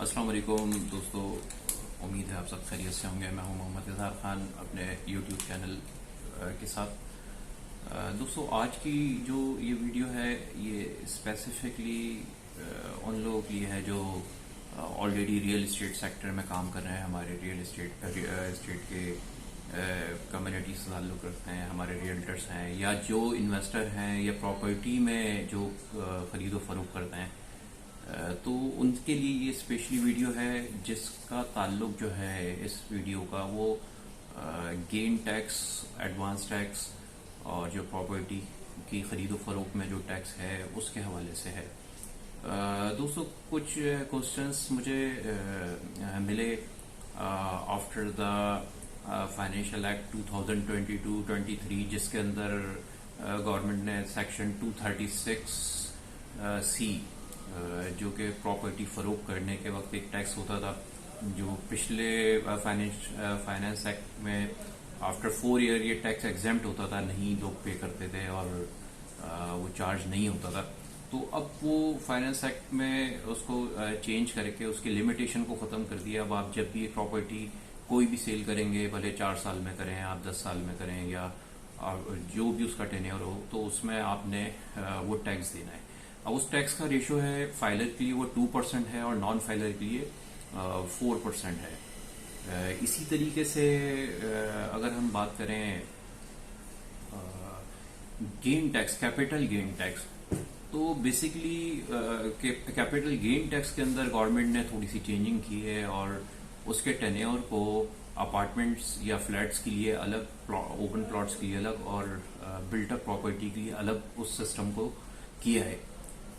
अस्सलाम वालेकुम दोस्तों, उम्मीद है आप सब खैरियत से होंगे। मैं हूं मोहम्मद इजहार खान अपने यूट्यूब चैनल के साथ। दोस्तों, आज की जो ये वीडियो है ये स्पेसिफिकली उन लोगों के लिए है जो ऑलरेडी रियल इस्टेट सेक्टर में काम कर रहे हैं। हमारे रियल इस्टेट के कम्युनिटी से ताल्लुक़ रखते हैं, हमारे रियल्टर्स हैं या जो इन्वेस्टर हैं या प्रॉपर्टी में जो ख़रीदो फरोख्त करते हैं। तो उनके लिए ये स्पेशली वीडियो है जिसका ताल्लुक जो है इस वीडियो का वो गेन टैक्स, एडवांस टैक्स और जो प्रॉपर्टी की ख़रीदो फरोख्त में जो टैक्स है उसके हवाले से है। दोस्तों, कुछ क्वेश्चंस मुझे मिले आफ्टर द फाइनेंशियल एक्ट 2022-23 जिसके अंदर गवर्नमेंट ने सेक्शन 236 सी जो कि प्रॉपर्टी फरोख्त करने के वक्त एक टैक्स होता था, जो पिछले फाइनेंस एक्ट में आफ्टर 4 ईयर ये टैक्स एग्जेम्प्ट होता था, नहीं लोग पे करते थे और वो चार्ज नहीं होता था। तो अब वो फाइनेंस एक्ट में उसको चेंज करके उसकी लिमिटेशन को ख़त्म कर दिया। अब आप जब भी प्रॉपर्टी कोई भी सेल करेंगे, भले 4 साल में करें, आप 10 साल में करें या जो भी उसका टेन्योर हो, तो उसमें आपने वो टैक्स देना है। अब उस टैक्स का रेशो है, फाइलर के लिए वो 2% है और नॉन फाइलर के लिए 4% है। इसी तरीके से अगर हम बात करें gain tax, capital gain tax, तो बेसिकली कैपिटल गेन टैक्स के अंदर गवर्नमेंट ने थोड़ी सी चेंजिंग की है और उसके टेन्योर को अपार्टमेंट्स या फ्लैट्स के लिए अलग, ओपन प्लॉट्स के लिए अलग और बिल्टअप प्रॉपर्टी के लिए अलग उस सिस्टम को किया है।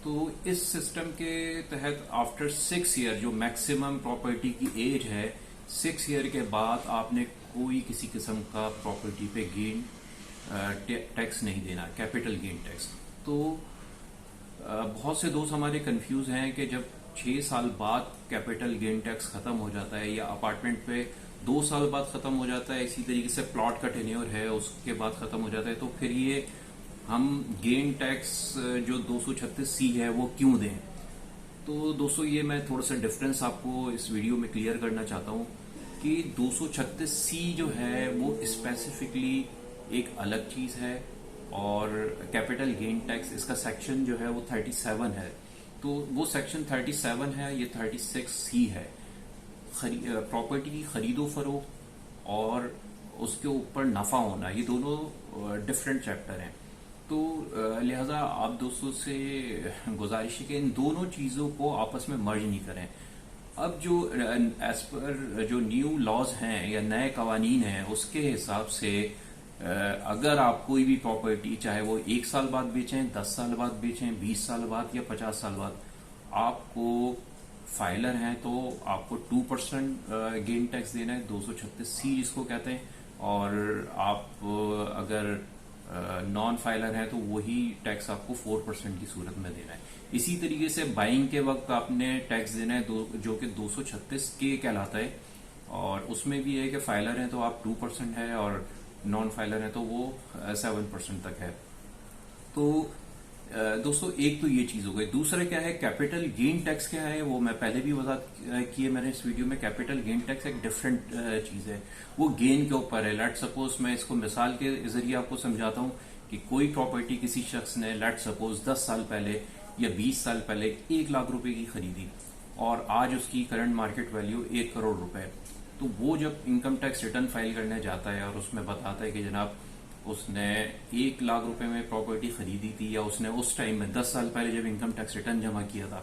तो इस सिस्टम के तहत आफ्टर 6 ईयर जो मैक्सिमम प्रॉपर्टी की एज है, 6 ईयर के बाद आपने कोई किसी किस्म का प्रॉपर्टी पे गेन टैक्स नहीं देना, कैपिटल गेन टैक्स। तो बहुत से दोस्त हमारे कंफ्यूज हैं कि जब 6 साल बाद कैपिटल गेन टैक्स खत्म हो जाता है या अपार्टमेंट पे 2 साल बाद खत्म हो जाता है, इसी तरीके से प्लॉट का टेन्योर है उसके बाद खत्म हो जाता है, तो फिर ये हम गेन टैक्स जो 236C है वो क्यों दें। तो दोस्तों, ये मैं थोड़ा सा डिफरेंस आपको इस वीडियो में क्लियर करना चाहता हूँ कि 236C जो है वो स्पेसिफिकली एक अलग चीज है और कैपिटल गेन टैक्स इसका सेक्शन जो है वो 37 है। तो वो सेक्शन 37 है, ये 36C है। प्रॉपर्टी की खरीदो फरोख्त और उसके ऊपर नफा होना, ये दोनों डिफरेंट चैप्टर हैं। तो लिहाजा आप दोस्तों से गुजारिश है कि इन दोनों चीजों को आपस में मर्ज नहीं करें। अब जो एज पर जो न्यू लॉज हैं या नए कवानीन हैं उसके हिसाब से अगर आप कोई भी प्रॉपर्टी, चाहे वो 1 साल बाद बेचें, 10 साल बाद बेचें, 20 साल बाद या 50 साल बाद, आपको फाइलर हैं तो आपको 2% गेन टैक्स देना है, 236C जिसको कहते हैं। और आप अगर नॉन फाइलर है तो वही टैक्स आपको 4% की सूरत में देना है। इसी तरीके से बाइंग के वक्त आपने टैक्स देना है जो कि 236K कहलाता है, और उसमें भी है कि फाइलर है तो आप 2% है और नॉन फाइलर है तो वो 7% तक है। तो दोस्तों, एक तो ये चीज हो गई। दूसरा क्या है, कैपिटल गेन टैक्स क्या है, वो मैं पहले भी वजाहत की है मैंने इस वीडियो में। कैपिटल गेन टैक्स एक डिफरेंट चीज है, वो गेन के ऊपर है। लेट सपोज मैं इसको मिसाल के जरिए आपको समझाता हूँ कि कोई प्रॉपर्टी किसी शख्स ने लेट सपोज 10 साल पहले या 20 साल पहले 1 लाख रुपए की खरीदी और आज उसकी करंट मार्केट वैल्यू 1 करोड़ रुपए। तो वो जब इनकम टैक्स रिटर्न फाइल करने जाता है और उसमें बताता है कि जनाब उसने 1 लाख रुपए में प्रॉपर्टी खरीदी थी, या उसने उस टाइम में 10 साल पहले जब इनकम टैक्स रिटर्न जमा किया था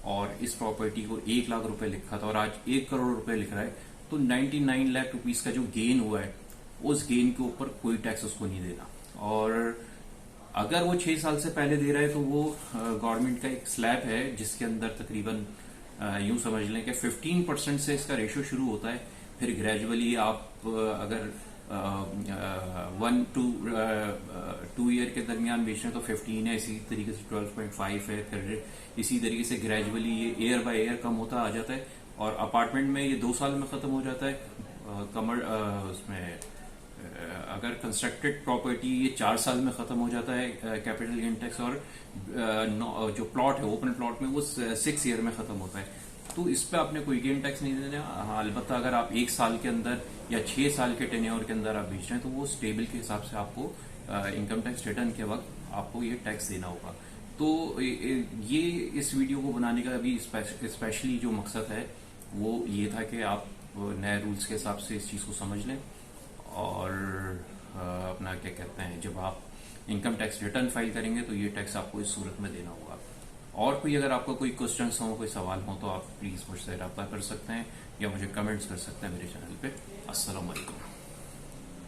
और इस प्रॉपर्टी को 1 लाख रुपए लिखा था और आज 1 करोड़ रुपए लिख रहा है, तो 99 लाख रुपीस का जो गेन हुआ है उस गेन के ऊपर कोई टैक्स उसको नहीं देना। और अगर वो 6 साल से पहले दे रहा है तो वो गवर्नमेंट का एक स्लैब है जिसके अंदर तकरीबन यूं समझ लें कि 15% से इसका रेशो शुरू होता है। फिर ग्रेजुअली आप अगर 1 to 2 ईयर के दरमियान बेच रहे हैं तो 15 है, इसी तरीके से 12.5 है। फिर इसी तरीके से ग्रेजुअली ये ईयर बाय ईयर कम होता आ जाता है और अपार्टमेंट में ये 2 साल में खत्म हो जाता है। उसमें अगर कंस्ट्रक्टेड प्रॉपर्टी ये 4 साल में खत्म हो जाता है कैपिटल गेन टैक्स, और जो प्लॉट है ओपन प्लॉट में वो 6 ईयर में खत्म होता है। तो इस पे आपने कोई गेन टैक्स नहीं देना। हाँ, अलबत्ता अगर आप 1 साल के अंदर या 6 साल के टेन्योर के अंदर आप बेच रहे हैं तो वो स्टेबल के हिसाब से आपको इनकम टैक्स रिटर्न के वक्त आपको ये टैक्स देना होगा। तो ये इस वीडियो को बनाने का अभी स्पेशली जो मकसद है वो ये था कि आप नए रूल्स के हिसाब से इस चीज़ को समझ लें और अपना क्या कहते हैं, जब आप इनकम टैक्स रिटर्न फाइल करेंगे तो ये टैक्स आपको इस सूरत में देना होगा। और कोई अगर आपका कोई क्वेश्चन हो, कोई सवाल हो तो आप प्लीज़ मुझसे रब्ता कर सकते हैं या मुझे कमेंट्स कर सकते हैं मेरे चैनल पे। अस्सलाम वालेकुम।